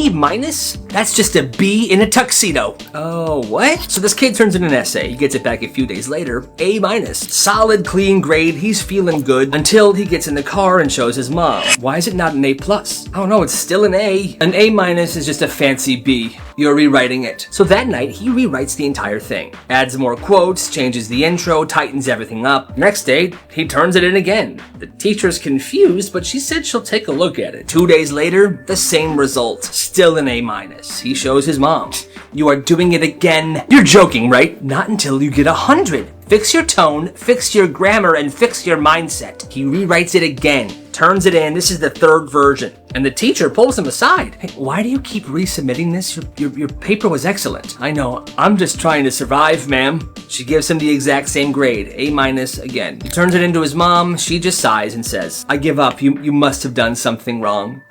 A minus? That's just a B in a tuxedo. Oh, what? So this kid turns in an essay. He gets it back a few days later. A minus. Solid, clean grade. He's feeling good until he gets in the car and shows his mom. Why is it not an A plus? Oh no, it's still an A. An A minus is just a fancy B. You're rewriting it. So that night, he rewrites the entire thing. Adds more quotes, changes the intro, tightens everything up. Next day, he turns it in again. The teacher's confused, but she said she'll take a look at it. 2 days later, the same result. Still an A minus. He shows his mom. You are doing it again. You're joking, right? Not until you get 100. Fix your tone, fix your grammar, and fix your mindset. He rewrites it again, turns it in. This is the third version. And the teacher pulls him aside. Hey, why do you keep resubmitting this? Your paper was excellent. I know, I'm just trying to survive, ma'am. She gives him the exact same grade, A minus again. He turns it into his mom. She just sighs and says, I give up. You must have done something wrong.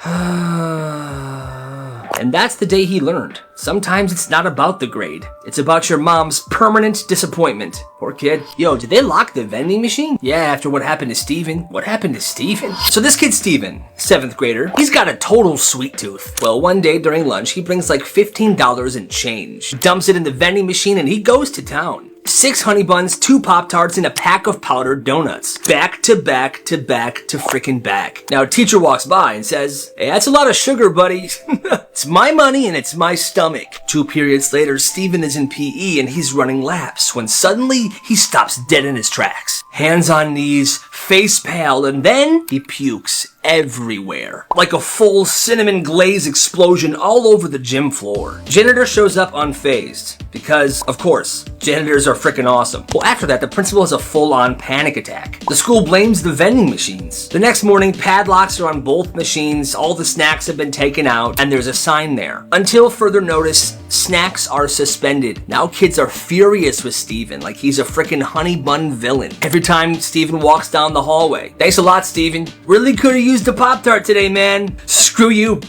And that's the day he learned. Sometimes it's not about the grade. It's about your mom's permanent disappointment. Poor kid. Yo, did they lock the vending machine? Yeah, after what happened to Steven. What happened to Steven? So this kid Steven, 7th grader, he's got a total sweet tooth. Well, one day during lunch, he brings like $15 in change. Dumps it in the vending machine and he goes to town. 6 honey buns, 2 Pop-Tarts, and a pack of powdered donuts. Back to back to back to frickin' back. Now, a teacher walks by and says, hey, that's a lot of sugar, buddy. It's my money and it's my stomach. 2 periods later, Steven is in PE and he's running laps when suddenly he stops dead in his tracks. Hands on knees, face pale, and then he pukes everywhere. Like a full cinnamon glaze explosion all over the gym floor. Janitor shows up unfazed because, of course, janitors are freaking awesome. Well, after that, the principal has a full-on panic attack. The school blames the vending machines. The next morning, padlocks are on both machines, all the snacks have been taken out, and there's a sign there. Until further notice, snacks are suspended. Now kids are furious with Steven, like he's a freaking honey bun villain. Every time Steven walks down the hallway. Thanks a lot, Steven. Really could have used a Pop-Tart today, man. Screw you.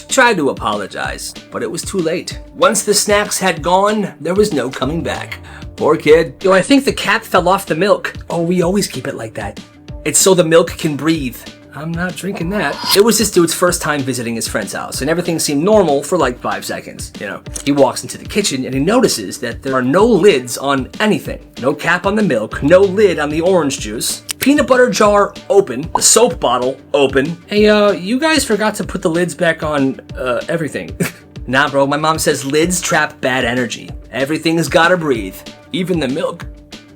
Tried to apologize, but it was too late. Once the snacks had gone, there was no coming back. Poor kid. Yo, I think the cap fell off the milk. Oh, we always keep it like that. It's so the milk can breathe. I'm not drinking that. It was this dude's first time visiting his friend's house, and everything seemed normal for like 5 seconds, you know. He walks into the kitchen and he notices that there are no lids on anything. No cap on the milk, no lid on the orange juice. Peanut butter jar open, the soap bottle open. Hey, you guys forgot to put the lids back on, everything. Nah, bro, my mom says lids trap bad energy. Everything's gotta breathe. Even the milk.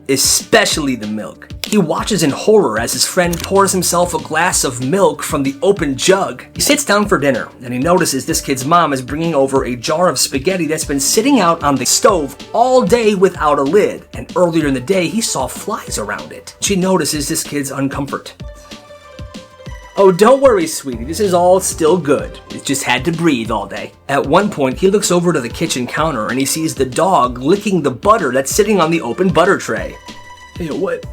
Especially the milk. He watches in horror as his friend pours himself a glass of milk from the open jug. He sits down for dinner, and he notices this kid's mom is bringing over a jar of spaghetti that's been sitting out on the stove all day without a lid, and earlier in the day he saw flies around it. She notices this kid's uncomfort. Oh, don't worry, sweetie, this is all still good. It just had to breathe all day. At one point, he looks over to the kitchen counter and he sees the dog licking the butter that's sitting on the open butter tray. Hey, what?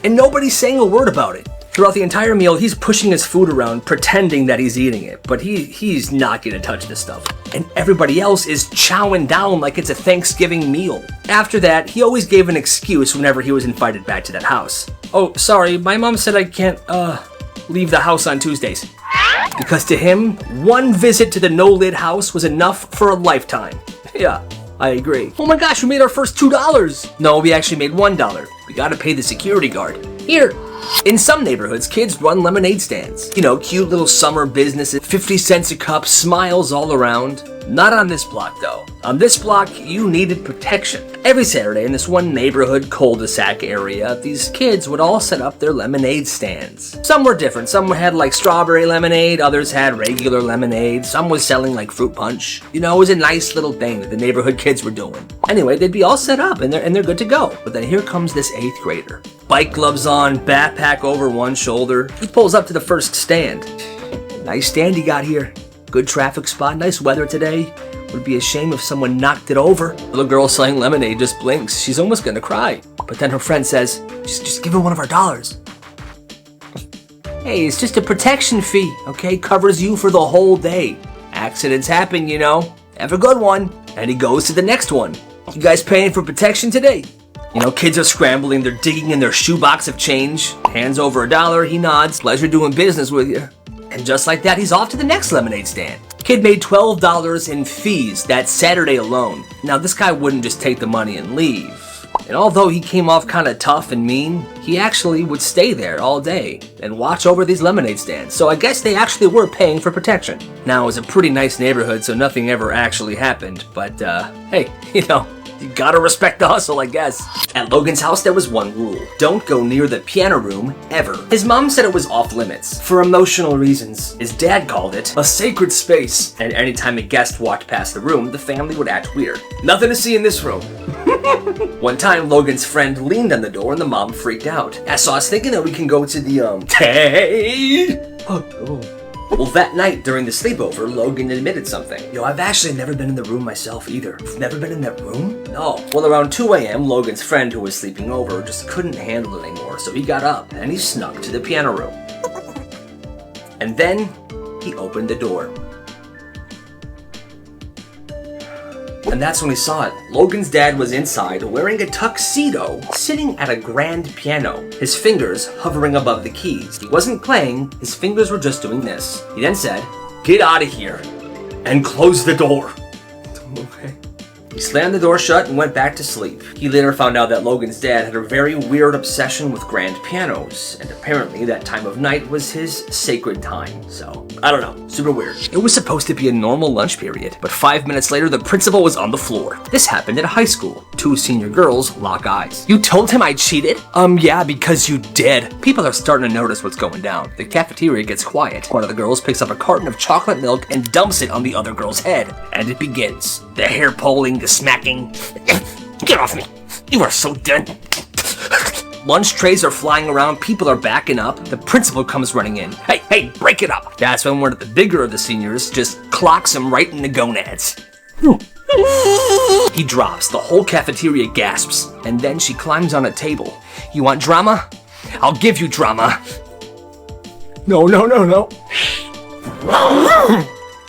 And nobody's saying a word about it. Throughout the entire meal, he's pushing his food around, pretending that he's eating it, but he's not gonna touch this stuff. And everybody else is chowing down like it's a Thanksgiving meal. After that, he always gave an excuse whenever he was invited back to that house. Oh, sorry, my mom said I can't, leave the house on Tuesdays. Because to him, one visit to the no-lid house was enough for a lifetime. Yeah, I agree. Oh my gosh, we made our first $2. No, we actually made $1. We gotta pay the security guard. Here. In some neighborhoods, kids run lemonade stands. You know, cute little summer businesses, 50 cents a cup, smiles all around. Not on this block, though. On this block, you needed protection. Every Saturday in this one neighborhood cul-de-sac area, these kids would all set up their lemonade stands. Some were different. Some had like strawberry lemonade, others had regular lemonade, some was selling like fruit punch. You know, it was a nice little thing that the neighborhood kids were doing. Anyway, they'd be all set up and they're good to go. But then here comes this 8th grader. Bike gloves on, backpack over one shoulder. He pulls up to the first stand. Nice stand you got here. Good traffic spot, nice weather today. Would be a shame if someone knocked it over. The little girl selling lemonade just blinks. She's almost gonna cry. But then her friend says, just give her one of our dollars. Hey, it's just a protection fee, okay? Covers you for the whole day. Accidents happen, you know. Have a good one. And he goes to the next one. You guys paying for protection today? You know, kids are scrambling. They're digging in their shoebox of change. Hands over $1. He nods. Pleasure doing business with you. And just like that, he's off to the next lemonade stand. Kid made $12 in fees that Saturday alone. Now, this guy wouldn't just take the money and leave. And although he came off kind of tough and mean, he actually would stay there all day and watch over these lemonade stands. So I guess they actually were paying for protection. Now, it was a pretty nice neighborhood, so nothing ever actually happened. But, hey, you gotta respect the hustle, I guess. At Logan's house, there was one rule. Don't go near the piano room, ever. His mom said it was off limits, for emotional reasons. His dad called it a sacred space. And anytime a guest walked past the room, the family would act weird. Nothing to see in this room. One time, Logan's friend leaned on the door and the mom freaked out. So I was thinking that we can go to the, hey! Oh. Well, that night during the sleepover, Logan admitted something. Yo, I've actually never been in the room myself either. You've never been in that room? No. Well, around 2 a.m., Logan's friend who was sleeping over just couldn't handle it anymore, so he got up and he snuck to the piano room. And then he opened the door. And that's when we saw it. Logan's dad was inside wearing a tuxedo, sitting at a grand piano, his fingers hovering above the keys. He wasn't playing, his fingers were just doing this. He then said, "Get out of here and close the door." Okay. He slammed the door shut and went back to sleep. He later found out that Logan's dad had a very weird obsession with grand pianos, and apparently that time of night was his sacred time. So, I don't know, super weird. It was supposed to be a normal lunch period, but 5 minutes later the principal was on the floor. This happened at a high school. 2 senior girls lock eyes. "You told him I cheated?" Yeah, because you did." People are starting to notice what's going down. The cafeteria gets quiet. One of the girls picks up a carton of chocolate milk and dumps it on the other girl's head. And it begins. The hair pulling, the smacking. "Get off me! You are so done." Lunch trays are flying around, people are backing up. The principal comes running in. Hey, break it up." That's when one of the bigger of the seniors just clocks him right in the gonads. He drops, the whole cafeteria gasps, and then she climbs on a table. "You want drama? I'll give you drama." No.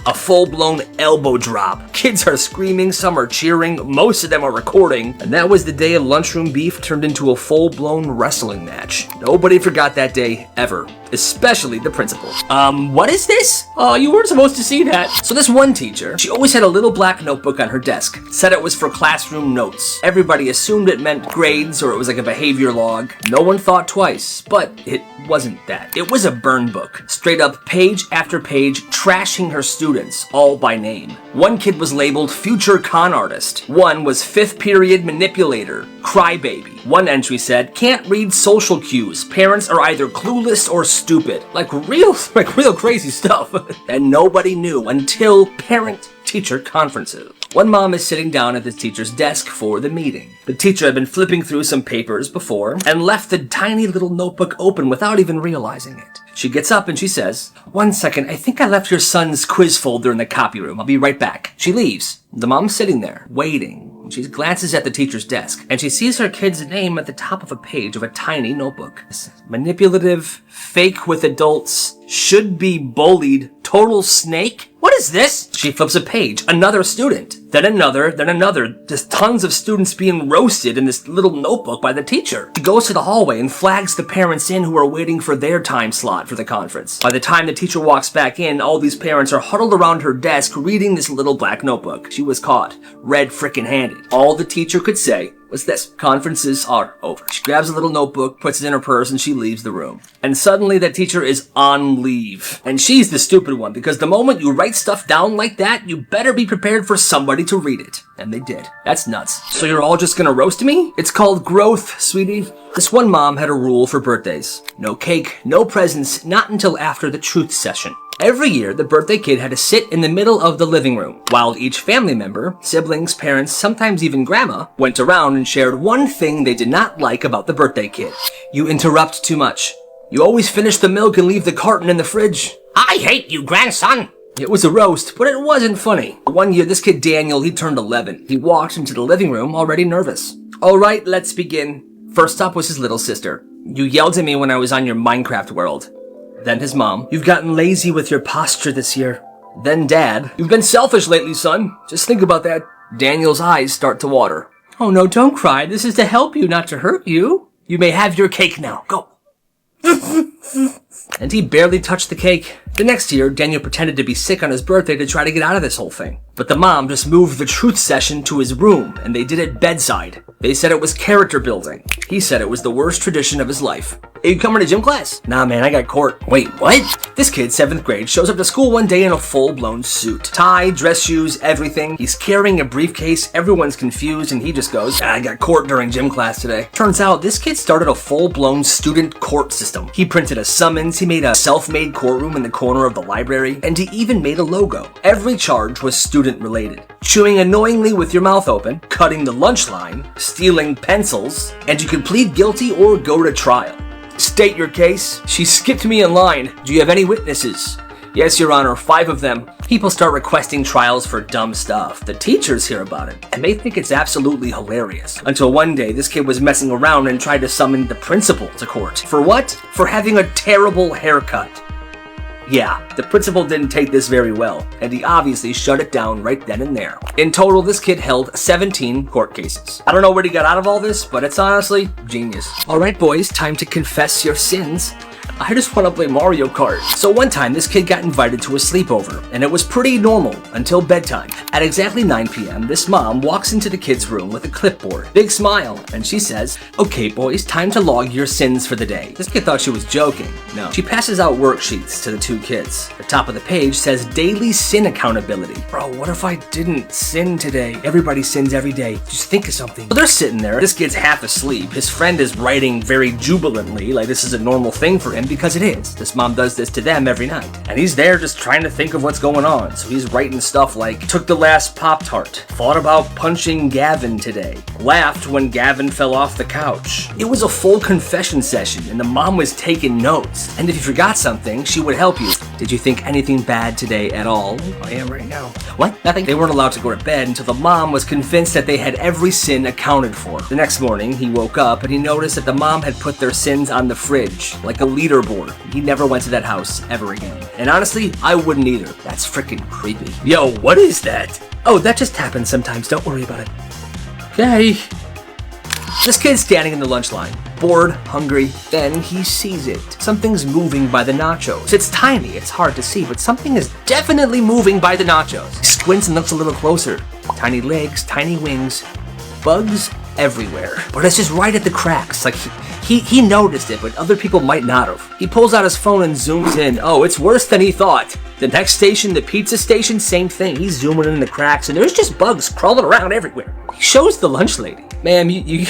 A full-blown elbow drop. Kids are screaming, some are cheering, most of them are recording, and that was the day of lunchroom beef turned into a full-blown wrestling match. Nobody forgot that day, ever. Especially the principal. What is this? Oh, you weren't supposed to see that. So this one teacher, she always had a little black notebook on her desk. Said it was for classroom notes. Everybody assumed it meant grades or it was like a behavior log. No one thought twice, but it wasn't that. It was a burn book. Straight up page after page, trashing her students, all by name. One kid was labeled future con artist. One was 5th period manipulator, crybaby. One entry said, can't read social cues. Parents are either clueless or stupid. Like real crazy stuff. And nobody knew until parent-teacher conferences. One mom is sitting down at the teacher's desk for the meeting. The teacher had been flipping through some papers before and left the tiny little notebook open without even realizing it. She gets up and she says, "One second, I think I left your son's quiz folder in the copy room. I'll be right back." She leaves. The mom's sitting there, waiting. She glances at the teacher's desk, and she sees her kid's name at the top of a page of a tiny notebook. Manipulative, fake with adults, should be bullied, total snake? What is this? She flips a page. Another student. Then another, then another. Just tons of students being roasted in this little notebook by the teacher. She goes to the hallway and flags the parents in who are waiting for their time slot for the conference. By the time the teacher walks back in, all these parents are huddled around her desk reading this little black notebook. She was caught, red frickin' handed. All the teacher could say was this: conferences are over. She grabs a little notebook, puts it in her purse, and she leaves the room. And suddenly that teacher is on leave. And she's the stupid one, because the moment you write stuff down like that, you better be prepared for somebody to read it. And they did. That's nuts. So you're all just gonna roast me? It's called growth, sweetie. This one mom had a rule for birthdays. No cake, no presents, not until after the truth session. Every year, the birthday kid had to sit in the middle of the living room, while each family member, siblings, parents, sometimes even grandma, went around and shared one thing they did not like about the birthday kid. You interrupt too much. You always finish the milk and leave the carton in the fridge. I hate you, grandson. It was a roast, but it wasn't funny. One year, this kid Daniel, he turned 11. He walked into the living room already nervous. All right, let's begin. First up was his little sister. You yelled at me when I was on your Minecraft world. Then his mom. You've gotten lazy with your posture this year. Then Dad. You've been selfish lately, son. Just think about that. Daniel's eyes start to water. Oh no, don't cry. This is to help you, not to hurt you. You may have your cake now. Go. And he barely touched the cake. The next year, Daniel pretended to be sick on his birthday to try to get out of this whole thing. But the mom just moved the truth session to his room, and they did it bedside. They said it was character building. He said it was the worst tradition of his life. Hey, you coming to gym class? Nah, man, I got court. Wait, what? This kid, 7th grade, shows up to school one day in a full-blown suit. Tie, dress shoes, everything. He's carrying a briefcase, everyone's confused, and he just goes, I got court during gym class today. Turns out, this kid started a full-blown student court system. He printed a summons, he made a self-made courtroom in the corner of the library, and he even made a logo. Every charge was student-related. Chewing annoyingly with your mouth open, cutting the lunch line, stealing pencils, and you could plead guilty or go to trial. State your case. She skipped me in line. Do you have any witnesses? Yes, Your Honor, 5 of them. People start requesting trials for dumb stuff. The teachers hear about it, and they think it's absolutely hilarious. Until one day, this kid was messing around and tried to summon the principal to court. For what? For having a terrible haircut. Yeah, the principal didn't take this very well, and he obviously shut it down right then and there. In total, this kid held 17 court cases. I don't know where he got out of all this, but it's honestly genius. Alright boys, time to confess your sins. I just want to play Mario Kart. So one time, this kid got invited to a sleepover, and it was pretty normal until bedtime. At exactly 9 p.m., this mom walks into the kid's room with a clipboard. Big smile, and she says, okay boys, time to log your sins for the day. This kid thought she was joking. No. She passes out worksheets to the 2 kids. The top of the page says daily sin accountability. Bro, what if I didn't sin today? Everybody sins every day. Just think of something. So they're sitting there. This kid's half asleep. His friend is writing very jubilantly, like this is a normal thing for him, because it is. This mom does this to them every night. And he's there just trying to think of what's going on. So he's writing stuff like, took the last Pop-Tart, thought about punching Gavin today, laughed when Gavin fell off the couch. It was a full confession session, and the mom was taking notes. And if you forgot something, she would help you. Did you think anything bad today at all? I am right now. What? Nothing. They weren't allowed to go to bed until the mom was convinced that they had every sin accounted for. The next morning, he woke up and he noticed that the mom had put their sins on the fridge, like a leaderboard. He never went to that house ever again. And honestly, I wouldn't either. That's freaking creepy. Yo, what is that? Oh, that just happens sometimes. Don't worry about it. Okay. This kid's standing in the lunch line, bored, hungry, then he sees it. Something's moving by the nachos. It's tiny, it's hard to see, but something is definitely moving by the nachos. He squints and looks a little closer. Tiny legs, tiny wings, bugs everywhere. But it's just right at the cracks, like he noticed it, but other people might not have. He pulls out his phone and zooms in. Oh, it's worse than he thought. The next station, the pizza station, same thing. He's zooming in the cracks, and there's just bugs crawling around everywhere. He shows the lunch lady. Ma'am, we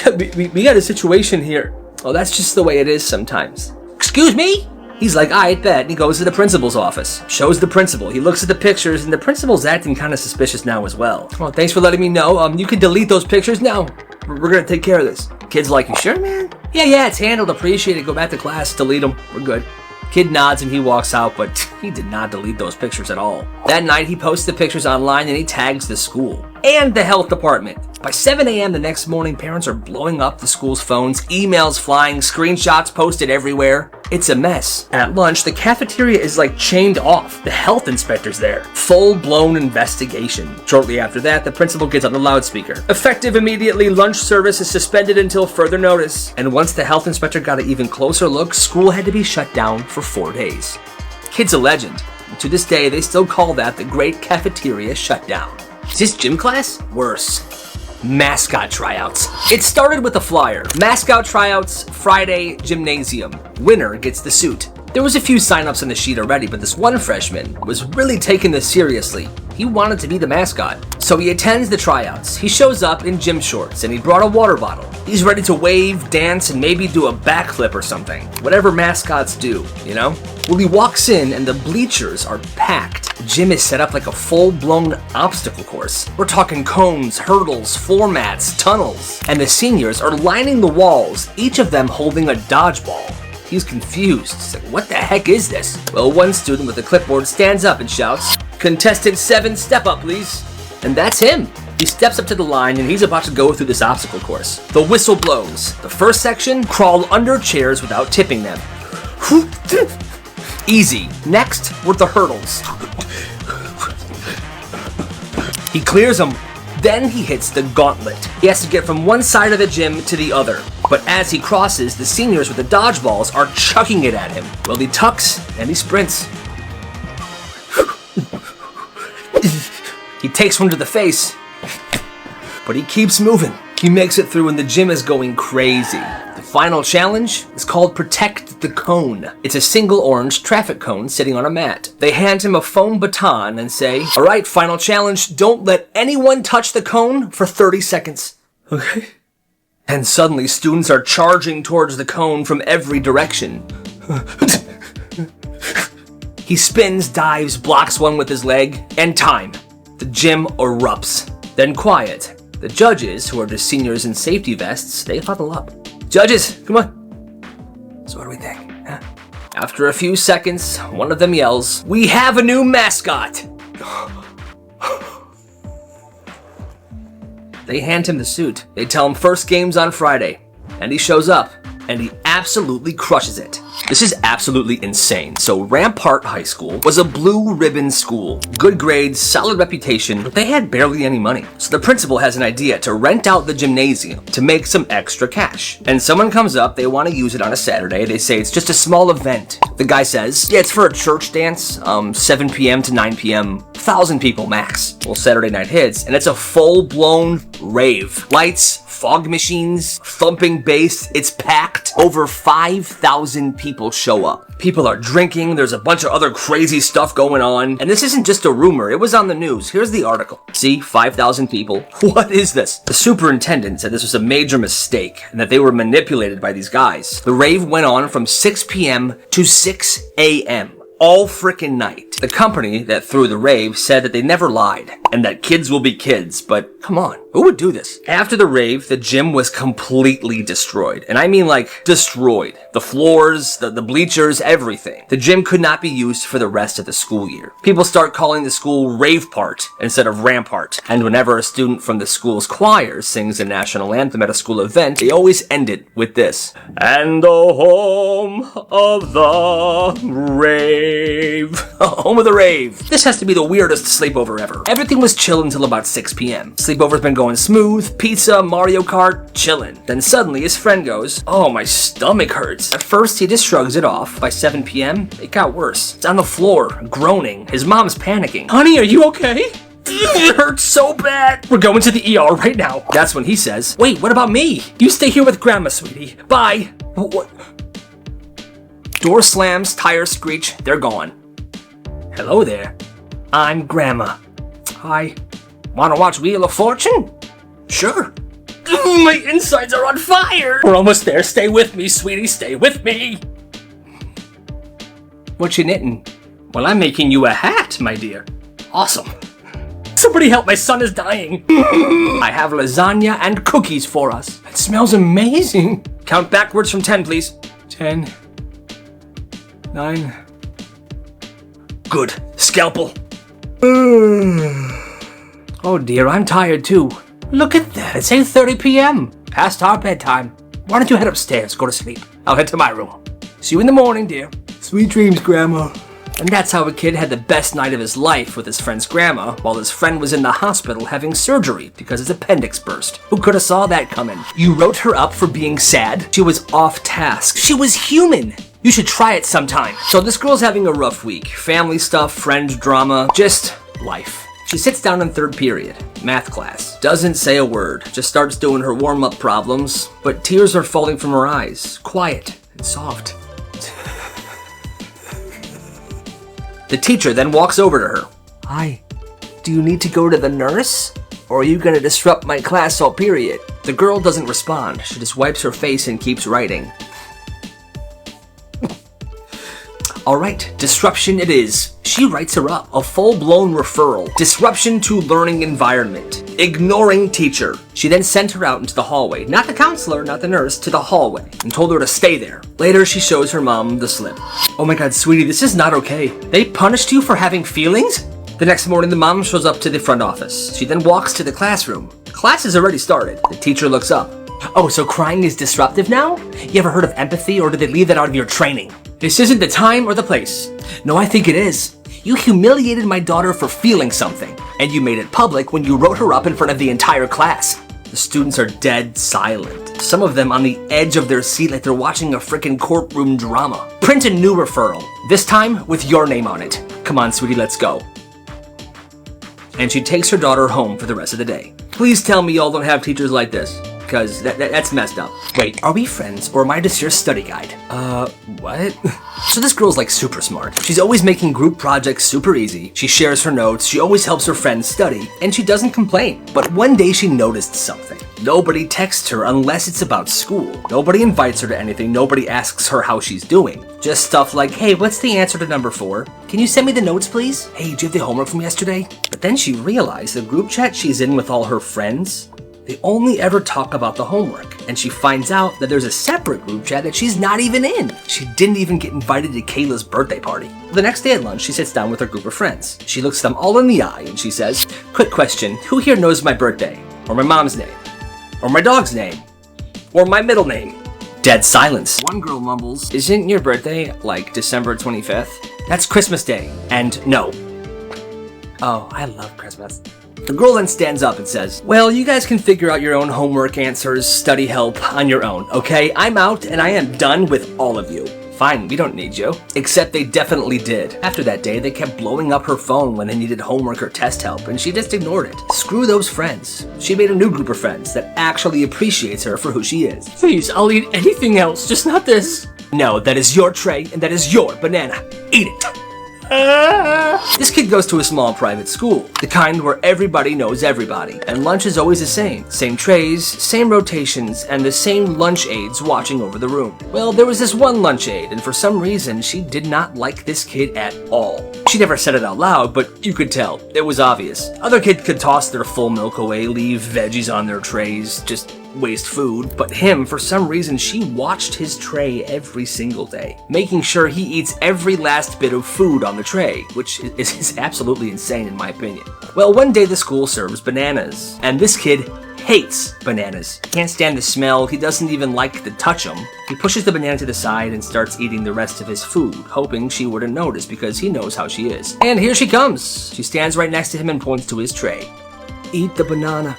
got a situation here. Oh, that's just the way it is sometimes. Excuse me? He's like, I bet, and he goes to the principal's office. Shows the principal. He looks at the pictures, and the principal's acting kind of suspicious now as well. Well, thanks for letting me know. You can delete those pictures now. We're gonna take care of this. Kid's like, you sure, man? Yeah, it's handled. Appreciate it. Go back to class. Delete them. We're good. Kid nods and he walks out, but he did not delete those pictures at all. That night, he posts the pictures online and he tags the school and the health department. By 7 a.m. the next morning, parents are blowing up the school's phones, emails flying, screenshots posted everywhere. It's a mess. At lunch, the cafeteria is like chained off. The health inspector's there. Full-blown investigation. Shortly after that, the principal gets on the loudspeaker. Effective immediately, lunch service is suspended until further notice. And once the health inspector got an even closer look, school had to be shut down for 4 days. Kid's a legend. And to this day, they still call that the Great Cafeteria Shutdown. Is this gym class? Worse. Mascot tryouts. It started with a flyer. Mascot tryouts, Friday, gymnasium. Winner gets the suit. There was a few signups on the sheet already, but this one freshman was really taking this seriously. He wanted to be the mascot. So he attends the tryouts. He shows up in gym shorts and he brought a water bottle. He's ready to wave, dance, and maybe do a backflip or something. Whatever mascots do, you know? Well, he walks in and the bleachers are packed. The gym is set up like a full-blown obstacle course. We're talking cones, hurdles, floor mats, tunnels. And the seniors are lining the walls, each of them holding a dodgeball. He's confused. He's like, what the heck is this? Well, one student with a clipboard stands up and shouts, "Contestant 7, step up, please." And that's him. He steps up to the line and he's about to go through this obstacle course. The whistle blows. The first section, crawl under chairs without tipping them. Easy. Next were the hurdles. He clears them. Then he hits the gauntlet. He has to get from one side of the gym to the other. But as he crosses, the seniors with the dodgeballs are chucking it at him. Well, he tucks and he sprints. He takes one to the face, but he keeps moving. He makes it through and the gym is going crazy. The final challenge is called Protect the Cone. It's a single orange traffic cone sitting on a mat. They hand him a foam baton and say, all right, final challenge, don't let anyone touch the cone for 30 seconds. Okay. And suddenly students are charging towards the cone from every direction. He spins, dives, blocks one with his leg, and time. The gym erupts. Then quiet. The judges, who are just seniors in safety vests, they huddle up. Judges, come on. So what do we think? Huh? After a few seconds, one of them yells, we have a new mascot! They hand him the suit. They tell him first game's on Friday. And he shows up. And he absolutely crushes it. This is absolutely insane. So Rampart High School was a blue ribbon school. Good grades, solid reputation, but they had barely any money. So the principal has an idea to rent out the gymnasium to make some extra cash. And someone comes up, they want to use it on a Saturday. They say it's just a small event. The guy says, yeah, it's for a church dance, 7 p.m. to 9 p.m., 1,000 people max. Well, Saturday night hits, and it's a full-blown rave. Lights, fog machines, thumping bass, it's packed. Over 5,000 people show up. People are drinking, there's a bunch of other crazy stuff going on. And this isn't just a rumor, it was on the news. Here's the article. See, 5,000 people. What is this? The superintendent said this was a major mistake and that they were manipulated by these guys. The rave went on from 6 p.m. to 6 a.m. all frickin' night. The company that threw the rave said that they never lied and that kids will be kids, but come on, who would do this? After the rave, the gym was completely destroyed. And I mean like destroyed. The floors, the bleachers, everything. The gym could not be used for the rest of the school year. People start calling the school Ravepart instead of Rampart. And whenever a student from the school's choir sings the national anthem at a school event, they always end it with this. And the home of the rave. Home of the rave. This has to be the weirdest sleepover ever. Everything was chill until about 6 p.m. Sleepover's been going smooth, pizza, Mario Kart, chillin'. Then suddenly his friend goes, oh, my stomach hurts. At first he just shrugs it off. By 7 p.m. it got worse. It's on the floor, groaning. His mom's panicking. Honey, are you okay? It hurts so bad. We're going to the ER right now. That's when he says, wait, what about me? You stay here with Grandma, sweetie. Bye. What? Door slams, tires screech, they're gone. Hello there. I'm Grandma. Hi. Wanna watch Wheel of Fortune? Sure. My insides are on fire. We're almost there. Stay with me, sweetie. Stay with me. What you knitting? Well, I'm making you a hat, my dear. Awesome. Somebody help, my son is dying. I have lasagna and cookies for us. It smells amazing. Count backwards from 10, please. 10. 9. Good. Scalpel. Oh dear, I'm tired too. Look at that, it's 8:30 p.m. Past our bedtime. Why don't you head upstairs, go to sleep. I'll head to my room. See you in the morning, dear. Sweet dreams, Grandma. And that's how a kid had the best night of his life with his friend's grandma, while his friend was in the hospital having surgery because his appendix burst. Who could have saw that coming? You wrote her up for being sad? She was off task. She was human. You should try it sometime. So this girl's having a rough week. Family stuff, friend drama, just life. She sits down in third period, math class. Doesn't say a word, just starts doing her warm-up problems, but tears are falling from her eyes, quiet and soft. The teacher then walks over to her. Hi, do you need to go to the nurse? Or are you gonna disrupt my class all period? The girl doesn't respond. She just wipes her face and keeps writing. All right, disruption it is. She writes her up. A full-blown referral. Disruption to learning environment. Ignoring teacher. She then sent her out into the hallway. Not the counselor, not the nurse, to the hallway. And told her to stay there. Later, she shows her mom the slip. Oh my god, sweetie, this is not okay. They punished you for having feelings? The next morning, the mom shows up to the front office. She then walks to the classroom. Class has already started. The teacher looks up. Oh, so crying is disruptive now? You ever heard of empathy, or did they leave that out of your training? This isn't the time or the place. No, I think it is. You humiliated my daughter for feeling something, and you made it public when you wrote her up in front of the entire class. The students are dead silent. Some of them on the edge of their seat like they're watching a frickin' courtroom drama. Print a new referral, this time with your name on it. Come on, sweetie, let's go. and she takes her daughter home for the rest of the day. Please tell me y'all don't have teachers like this, because that's messed up. Wait, are we friends, or am I just your study guide? What? So this girl's like super smart. She's always making group projects super easy. She shares her notes, she always helps her friends study, and she doesn't complain. But one day she noticed something. Nobody texts her unless it's about school. Nobody invites her to anything, nobody asks her how she's doing. Just stuff like, hey, what's the answer to number 4? Can you send me the notes, please? Hey, do you have the homework from yesterday? But then she realized the group chat she's in with all her friends, they only ever talk about the homework, and she finds out that there's a separate group chat that she's not even in. She didn't even get invited to Kayla's birthday party. The next day at lunch, she sits down with her group of friends. She looks them all in the eye and she says, quick question, who here knows my birthday? Or my mom's name? Or my dog's name? Or my middle name? Dead silence. One girl mumbles, isn't your birthday like December 25th? That's Christmas Day. And no. Oh, I love Christmas. The girl then stands up and says, well, you guys can figure out your own homework answers, study help on your own, okay? I'm out and I am done with all of you. Fine, we don't need you. Except they definitely did. After that day, they kept blowing up her phone when they needed homework or test help, and she just ignored it. Screw those friends. She made a new group of friends that actually appreciates her for who she is. Please, I'll eat anything else, just not this. No, that is your tray and that is your banana. Eat it. This kid goes to a small private school, the kind where everybody knows everybody, and lunch is always the same. Same trays, same rotations, and the same lunch aides watching over the room. Well, there was this one lunch aide, and for some reason, she did not like this kid at all. She never said it out loud, but you could tell. It was obvious. Other kids could toss their full milk away, leave veggies on their trays, just waste food, but him, for some reason, she watched his tray every single day, making sure he eats every last bit of food on the tray, which is absolutely insane in my opinion. Well, one day the school serves bananas, and this kid hates bananas. He can't stand the smell, he doesn't even like to touch them. He pushes the banana to the side and starts eating the rest of his food, hoping she wouldn't notice because he knows how she is. And here she comes. She stands right next to him and points to his tray. Eat the banana.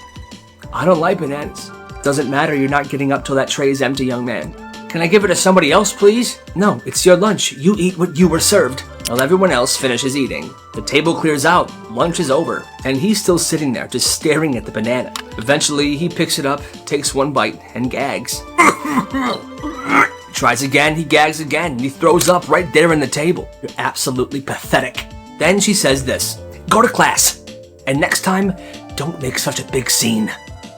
I don't like bananas. Doesn't matter, you're not getting up till that tray is empty, young man. Can I give it to somebody else, please? No, it's your lunch. You eat what you were served. While everyone else finishes eating, the table clears out, lunch is over, and he's still sitting there just staring at the banana. Eventually, he picks it up, takes one bite, and gags. Tries again, he gags again, and he throws up right there in the table. You're absolutely pathetic. Then she says this, go to class, and next time, don't make such a big scene.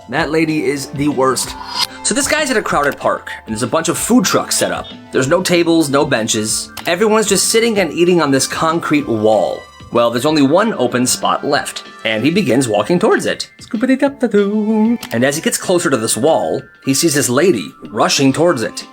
That lady is the worst. So this guy's at a crowded park, and there's a bunch of food trucks set up. There's no tables, no benches. Everyone's just sitting and eating on this concrete wall. Well, there's only one open spot left, and he begins walking towards it. And as he gets closer to this wall, he sees this lady rushing towards it.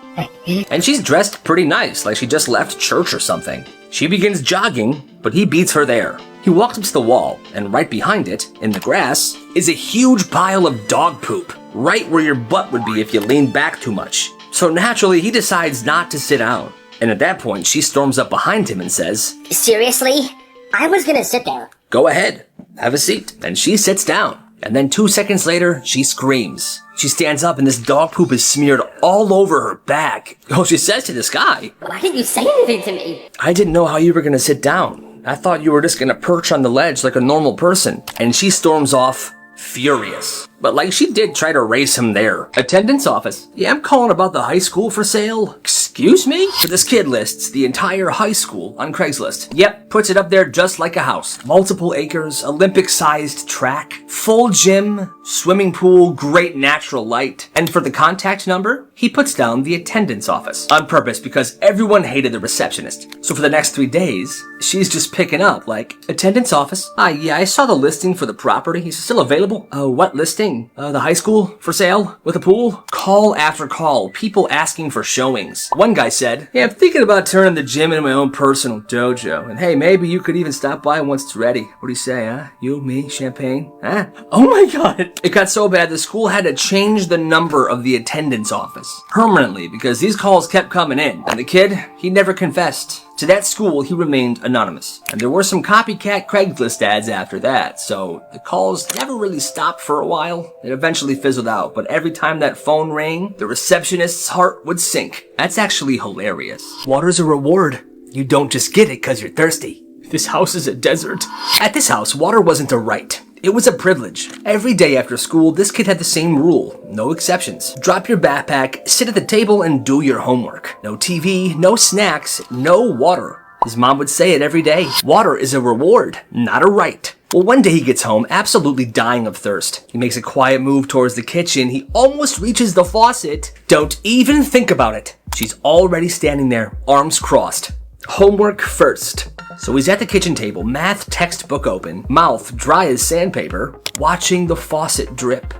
And she's dressed pretty nice, like she just left church or something. She begins jogging, but he beats her there. He walks up to the wall, and right behind it, in the grass, is a huge pile of dog poop, right where your butt would be if you leaned back too much. So naturally, he decides not to sit down. And at that point, she storms up behind him and says, seriously? I was gonna sit there. Go ahead, have a seat. And she sits down. And then 2 seconds later, she screams. She stands up and this dog poop is smeared all over her back. Oh, she says to this guy, why didn't you say anything to me? I didn't know how you were gonna sit down. I thought you were just gonna perch on the ledge like a normal person. And she storms off, furious. But like she did try to race him there. Attendance office. Yeah, I'm calling about the high school for sale. Excuse me? So this kid lists the entire high school on Craigslist. Yep, puts it up there just like a house. Multiple acres, Olympic-sized track, full gym, swimming pool, great natural light. And for the contact number, he puts down the attendance office. On purpose, because everyone hated the receptionist. So for the next 3 days, she's just picking up, like, attendance office. Yeah, I saw the listing for the property. Is it still available? What listing? The high school for sale with a pool? Call after call, people asking for showings. One guy said, yeah, I'm thinking about turning the gym into my own personal dojo. And hey, maybe you could even stop by once it's ready. What do you say, huh? You, me, champagne? Huh? Oh my god! It got so bad the school had to change the number of the attendance office permanently because these calls kept coming in. And the kid, he never confessed. To that school, he remained anonymous. And there were some copycat Craigslist ads after that, so the calls never really stopped for a while. It eventually fizzled out, but every time that phone rang, the receptionist's heart would sink. That's actually hilarious. Water's a reward. You don't just get it because you're thirsty. This house is a desert. At this house, water wasn't a right. It was a privilege. Every day after school, this kid had the same rule. No exceptions. Drop your backpack, sit at the table, and do your homework. No TV, no snacks, no water. His mom would say it every day. Water is a reward, not a right. Well, one day he gets home absolutely dying of thirst. He makes a quiet move towards the kitchen. He almost reaches the faucet. Don't even think about it. She's already standing there, arms crossed. Homework first. So he's at the kitchen table, math textbook open, mouth dry as sandpaper, watching the faucet drip,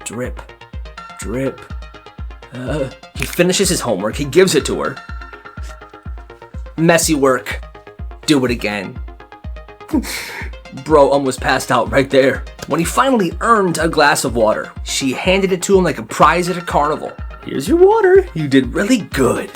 drip, drip. He finishes his homework, he gives it to her. Messy work. Do it again. Bro almost passed out right there. When he finally earned a glass of water, she handed it to him like a prize at a carnival. Here's your water. You did really good.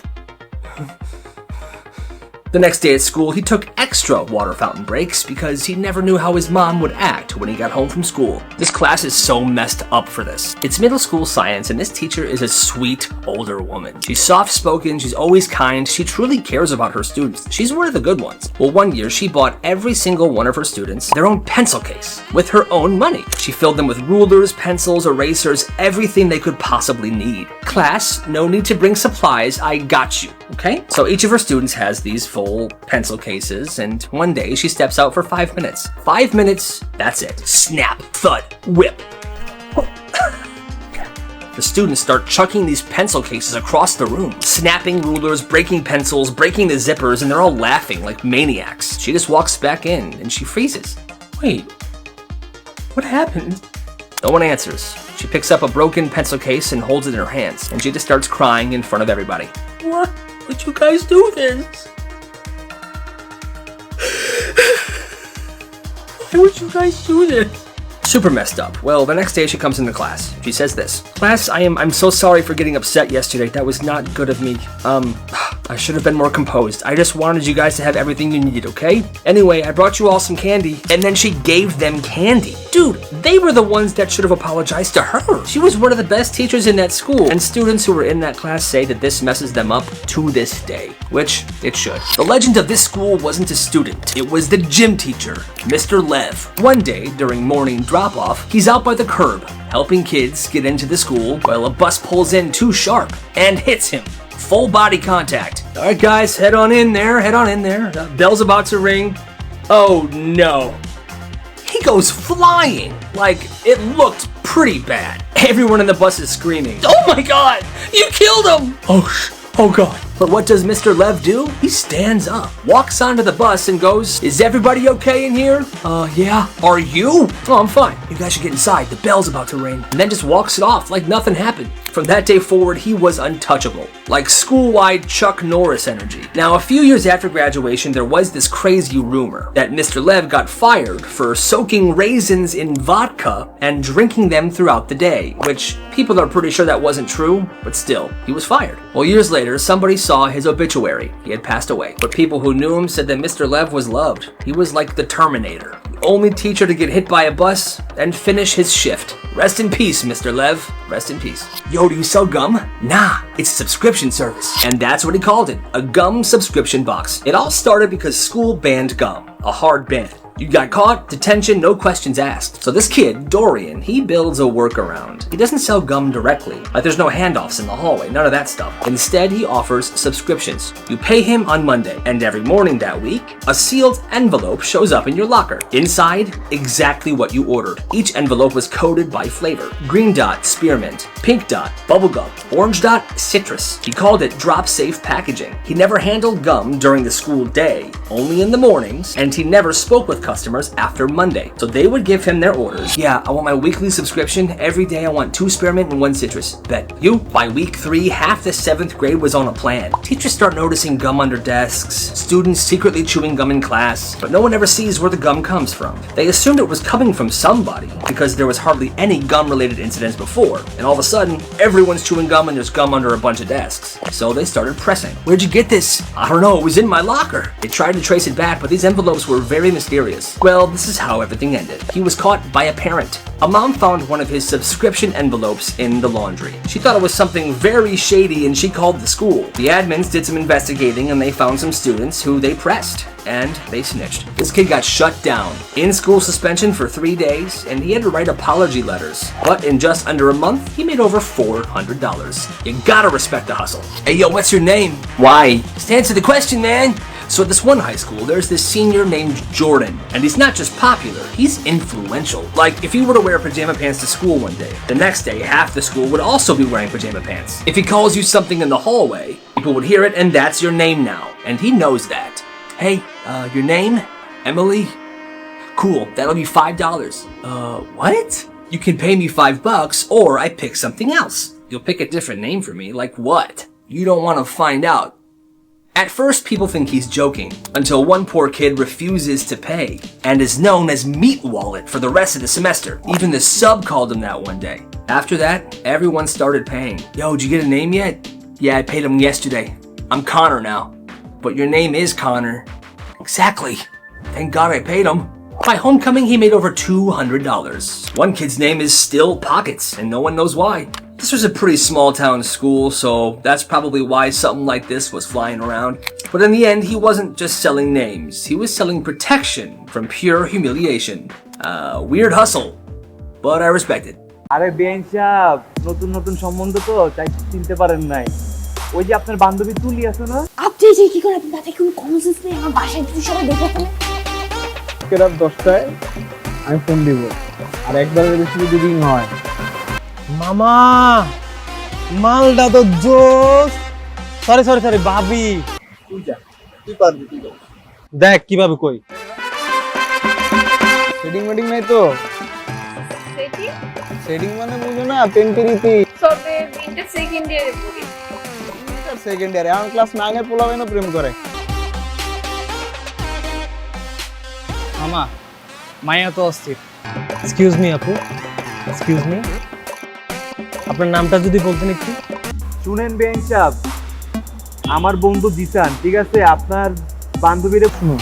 The next day at school, he took extra water fountain breaks because he never knew how his mom would act when he got home from school. This class is so messed up for this. It's middle school science, and this teacher is a sweet, older woman. She's soft-spoken, she's always kind, she truly cares about her students. She's one of the good ones. Well, one year, she bought every single one of her students their own pencil case with her own money. She filled them with rulers, pencils, erasers, everything they could possibly need. Class, no need to bring supplies, I got you. Okay? So each of her students has these full pencil cases, and one day she steps out for 5 minutes. 5 minutes, that's it. Snap, thud, whip. The students start chucking these pencil cases across the room, snapping rulers, breaking pencils, breaking the zippers, and they're all laughing like maniacs. She just walks back in, and she freezes. Wait, what happened? No one answers. She picks up a broken pencil case and holds it in her hands, and she just starts crying in front of everybody. What? Would you guys do this? Why would you guys do this? Super messed up. Well, the next day she comes into class. She says this. Class, I'm so sorry for getting upset yesterday. That was not good of me. I should have been more composed. I just wanted you guys to have everything you needed, okay? Anyway, I brought you all some candy. And then she gave them candy. Dude, they were the ones that should have apologized to her. She was one of the best teachers in that school. And students who were in that class say that this messes them up to this day. Which it should. The legend of this school wasn't a student. It was the gym teacher, Mr. Lev. One day, during morning drop-off, he's out by the curb, helping kids get into the school while a bus pulls in too sharp and hits him. Full body contact. All right, guys, head on in there. The bell's about to ring. Oh, no. He goes flying. Like, it looked pretty bad. Everyone in the bus is screaming. Oh, my God. You killed him. Oh, God. But what does Mr. Lev do? He stands up, walks onto the bus and goes, is everybody okay in here? Yeah. Are you? Oh, I'm fine. You guys should get inside. The bell's about to ring. And then just walks it off like nothing happened. From that day forward, he was untouchable. Like school-wide Chuck Norris energy. Now, a few years after graduation, there was this crazy rumor that Mr. Lev got fired for soaking raisins in vodka and drinking them throughout the day, which people are pretty sure that wasn't true, but still, he was fired. Well, years later, somebody saw his obituary. He had passed away. But people who knew him said that Mr. Lev was loved. He was like the Terminator. The only teacher to get hit by a bus and finish his shift. Rest in peace, Mr. Lev. Rest in peace. Yo, do you sell gum? Nah, it's a subscription service. And that's what he called it, a gum subscription box. It all started because school banned gum, a hard ban. You got caught, detention, no questions asked. So this kid, Dorian, he builds a workaround. He doesn't sell gum directly. Like there's no handoffs in the hallway, none of that stuff. Instead, he offers subscriptions. You pay him on Monday, and every morning that week, a sealed envelope shows up in your locker. Inside, exactly what you ordered. Each envelope was coded by flavor. Green dot, spearmint. Pink dot, bubblegum. Orange dot, citrus. He called it drop-safe packaging. He never handled gum during the school day, only in the mornings, and he never spoke with customers after Monday. So they would give him their orders. Yeah, I want my weekly subscription. Every day I want 2 spearmint and 1 citrus. Bet. You? By week 3, half the 7th grade was on a plan. Teachers start noticing gum under desks, students secretly chewing gum in class, but no one ever sees where the gum comes from. They assumed it was coming from somebody because there was hardly any gum-related incidents before, and all of a sudden, everyone's chewing gum and there's gum under a bunch of desks. So they started pressing. Where'd you get this? I don't know, it was in my locker. They tried to trace it back, but these envelopes were very mysterious. Well, this is how everything ended. He was caught by a parent. A mom found one of his subscription envelopes in the laundry. She thought it was something very shady and she called the school. The admins did some investigating and they found some students who they pressed. And they snitched. This kid got shut down. In-school suspension for 3 days, and he had to write apology letters. But in just under a month, he made over $400. You gotta respect the hustle. Hey yo, what's your name? Why? Just answer the question, man. So at this one high school, there's this senior named Jordan, and he's not just popular, he's influential. Like, if he were to wear pajama pants to school one day, the next day half the school would also be wearing pajama pants. If he calls you something in the hallway, people would hear it, and that's your name now. And he knows that. Hey, your name? Emily? Cool, that'll be $5. What? You can pay me $5, or I pick something else. You'll pick a different name for me, like what? You don't want to find out. At first, people think he's joking, until one poor kid refuses to pay, and is known as Meat Wallet for the rest of the semester. Even the sub called him that one day. After that, everyone started paying. Yo, did you get a name yet? Yeah, I paid him yesterday. I'm Connor now. But your name is Connor. Exactly. Thank God I paid him. By homecoming, he made over $200. One kid's name is still Pockets, and no one knows why. This was a pretty small town school, so that's probably why something like this was flying around. But in the end, he wasn't just selling names. He was selling protection from pure humiliation. Weird hustle, but I respect it. আরে bench সাহেব, নতুন নতুন সম্বন্ধ তো তাই চিনতে পারেন নাই। ওই যে আপনার বান্ধবী তুলি আছে না? আপনি যে কি করে আপনার মাথায় কোনো কমন সেন্স নেই? আমার বাসায় যদি সবাই দেখে ফেলে। রাত 10টায় আমি ফোন দিব, আর একবারের বেশি যদি রিং হয়। মামা, মালটা তো জোস। সরি সরি সরি ভাবি। তুই যা, তুই পারবি, তুই যা। দেখ কিভাবে কই। সেটিং মেটিং নাই তো? সেটিং মানে বুঝো না, পেন্টিরিতি। সবে ইন্টার সেকেন্ড ইয়ারে পড়ি। ইন্টার সেকেন্ড ইয়ারে এখন ক্লাস 9 এর পোলাবেন প্রেম করে। মামা, মায়া তো অস্থির। এক্সকিউজ মি আপু, এক্সকিউজ মি, আপনার নামটা যদি বলতেন একটু। শুনেন বেঞ্চ সাহেব, আমার বন্ধু জিসান, ঠিক আছে? আপনার বান্ধবীরে শুনুন।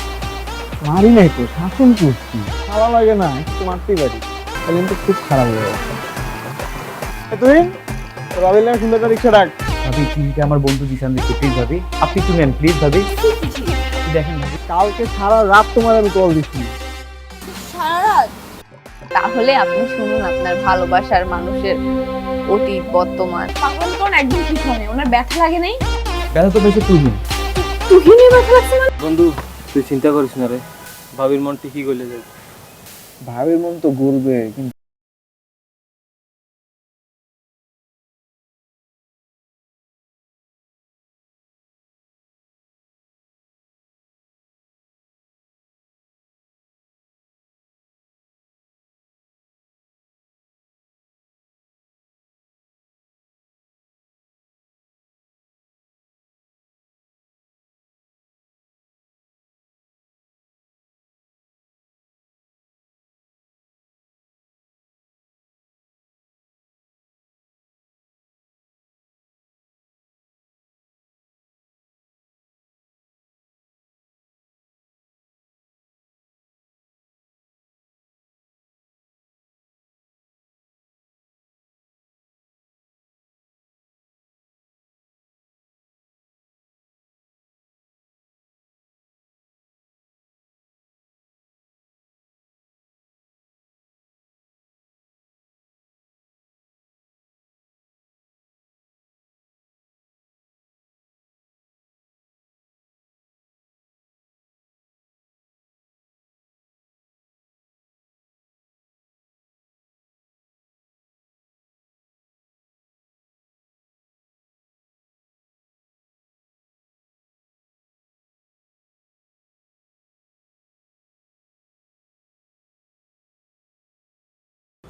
মারি নাই তো, শাসন করছি। ভালো লাগে না, একটু মারতেই পারি, তাহলে কিন্তু খুব খারাপ হয়ে যাবে। তুই তোর ভাবির নামে সুন্দর একটা রিক্সা ডাক। ভাবি, চিনিটা আমার বন্ধু জিসান দিচ্ছে, প্লিজ ভাবি আপনি একটু নেন, প্লিজ ভাবি। দেখেন ভাবি, কালকে সারা রাত তোমার আমি কল দিচ্ছি। সারা রাত? তাহলে আপনি শুনুন আপনার ভালোবাসার মানুষের অতীত বর্তমান। পাগল কোন একদম ঠিক হয় না, ওনার ব্যথা লাগে নাই? ব্যথা তো বেশি তুহিন। তুহিনের ব্যথা লাগছে মানে? বন্ধু তুই চিন্তা করিস না রে, ভাবির মন ঠিকই গলে যাবে। ভাবির মন তো গলবে, কিন্তু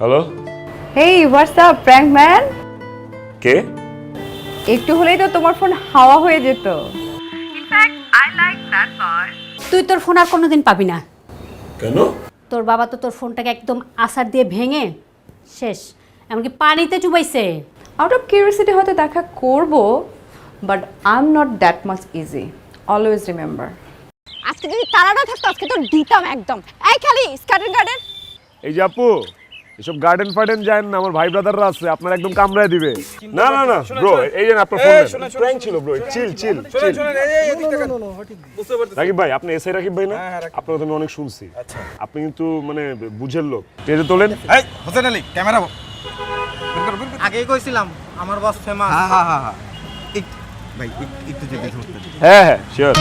হ্যালো, হেই হোয়াটস আপ প্র্যাঙ্ক ম্যান? কে? একটু হলেই তো তোমার ফোন হাওয়া হয়ে যেত। তুই তোর ফোন আর কোনোদিন পাবি না। কেন? তোর বাবা তো তোর ফোনটাকে একদম আছাড় দিয়ে ভেঙে শেষ, এমনকি পানিতে চুবাইছে। আউট অফ কিউরিওসিটি হয়তো দেখা করব, but I am not that much easy, always remember. আজকে যদি তারাটা থাকতো আজকে তো দিতাম একদম। এই খালি স্কার্টেন গার্ডেন। এই যে আপু, এসব গার্ডেন ফার্ডেন যায় না, আমার ভাই ব্রাদাররা আছে, আপনার একদম কামড়ায় দিবে। না না না ব্রো, এই যে আপনার ফোন প্র্যাঙ্ক ছিল ব্রো, চিল চিল চিল। রাকিব ভাই, আপনি এসআই রাকিব ভাই না? আপনার কথা আমি অনেক শুনছি। আপনি কিন্তু মানে বুঝের লোক। টেজে তোলেন। এই হোসেন আলী, ক্যামেরা আগেই কইছিলাম আমার বস ফেমাস। হ্যাঁ ভাই একটু যদি ধরতে। হ্যাঁ হ্যাঁ শিওর।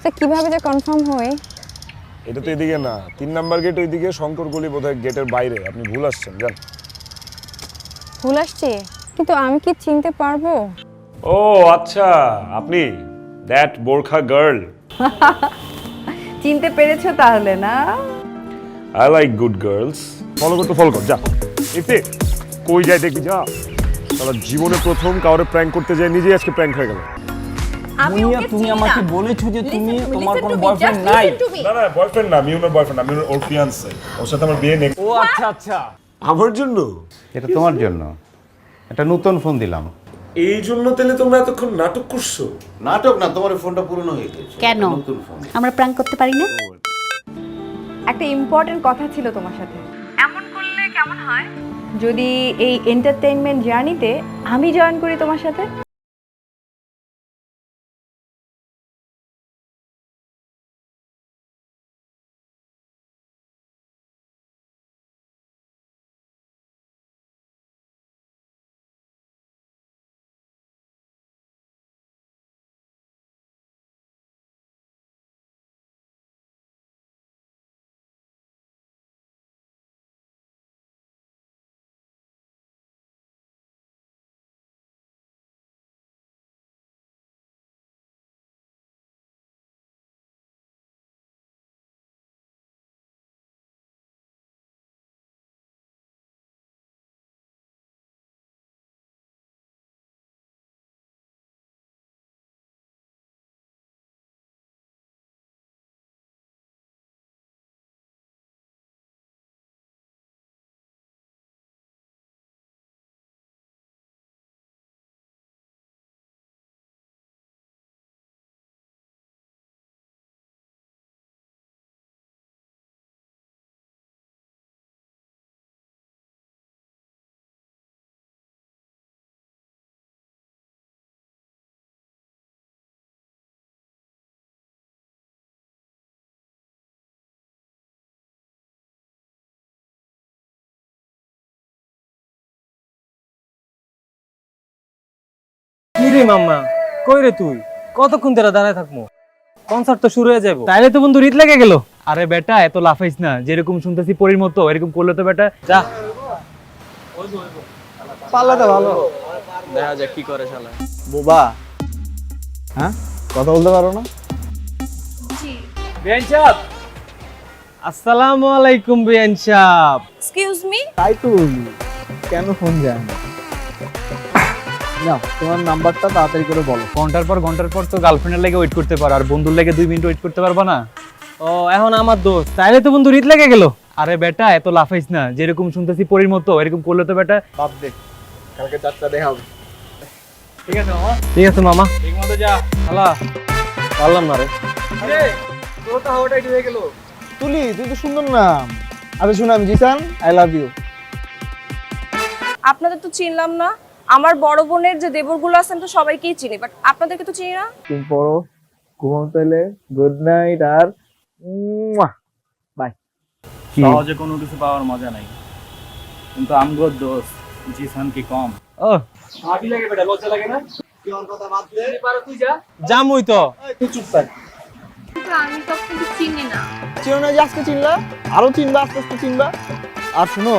তো কিভাবে যে কনফার্ম হয়? এটা তো এদিকে না, 3 নাম্বার গেট ওইদিকে, শঙ্কর গলি বোধহয় গেটের বাইরে। আপনি ভুল আসছেন, যান। ভুল আসছে, কিন্তু আমি কি চিনতে পারবো? ও আচ্ছা, আপনি দ্যাট বোরখা গার্ল। চিনতে পেরেছো তাহলে না? I like good girls. Follow কর তো, ফলো কর, যা। এতে কই যায় দেখবি, যা। সারা জীবনে প্রথম কাউরে প্র্যাঙ্ক করতে যায়, নিজেই আজকে প্র্যাঙ্ক হয়ে গেল। মুনিয়া, তুমি আমাকে বলেছো যে তুমি তোমার কোনো বয়ফ্রেন্ড নাই। না না, বয়ফ্রেন্ড না, আমি ওনার বয়ফ্রেন্ড, আমি ওর ফিয়ান্সে। ওর সাথে আমার বিয়ে নেক্সট। ও আচ্ছা আচ্ছা। আমার জন্য? এটা তোমার জন্য একটা নতুন ফোন দিলাম। এই জন্য তাহলে তোমরা এতক্ষণ নাটক করছো? নাটক না, তোমার ফোনটা পুরনো হয়ে গেছে। কেন নতুন ফোন। আমরা প্র্যাঙ্ক করতে পারি না? একটা ইম্পর্টেন্ট কথা ছিল তোমার সাথে। এমন করলে কেমন হয় যদি এই এন্টারটেইনমেন্ট জার্নিতে আমি জয়েন করি তোমার সাথে? কি রে মাম্মা, কই রে তুই? কতক্ষণ ধরে দাঁড়ায় থাকবো? কনসার্ট তো শুরু হয়ে যাবে। তাইলে তো বন্ধু রীত লেগে গেল। আরে বেটা, এত লাফাইস না, যেরকম শুনতেছি পরীর মতো এরকম করলে তো বেটা যা। পাল্লাটা ভালো, দেখা যাক কি করে শালা। বোবা। হ্যাঁ, কথা বলতে পারো না? বিয়ান সাহেব, আসসালামু আলাইকুম বিয়ান সাহেব। Excuse me. তাই তো কেন ফোন যায় না? না, তোমার নাম্বারটা তাড়াতাড়ি করে বলো। ঘন্টার পর তো গার্লফ্রেন্ডের লাগে ওয়েট করতে পারো, আর বন্ধুর লাগে 2 মিনিট ওয়েট করতে পারবা না? ও এখন আমার দোস্ত, তাইলে তো বন্ধু রীত লেগে গেল। আরে বেটা, এত লাফাইস না, যেরকম শুনতেছি পরীর মতো এরকম করলে তো বেটা বাদ দে, কালকে 4টা দেখা হবে। ঠিক আছে মামা। ঠিক আছে মামা, ঠিক মতো যা। শালা পারলাম না রে। আরে তোর তো হাওয়াটা একটু হয়ে গেল। তুলি, তুই তো সুন্দর নাম। আরে শোন, আমি জিসান, আই লাভ ইউ। আপনাদের তো চিনলাম না। আমার বড় বোনের যে দেবরগুলো আছেন তো সবাইকেই চিনি, বাট আপনাদেরকে তো চিনি না। তুমি পড়ো, ঘুমাও তাইলে। গুড নাইট আর বাই। সহজে কোনো কিছু পাওয়ার মজা নাই, কিন্তু আমগো দোস্ত জিসান কি কম? ও ভাবি লাগে বেটা, লজ্জা লাগে না? কি অন কথা বাদ দে, পারো তুই যা। জামুই তো। তুই চুপ থাক। আমি তো আপনাকে চিনি না। চিনো না যে আজকে চিনলা, আরো চিনবা, আস্তে আস্তে চিনবা। আর শুনো,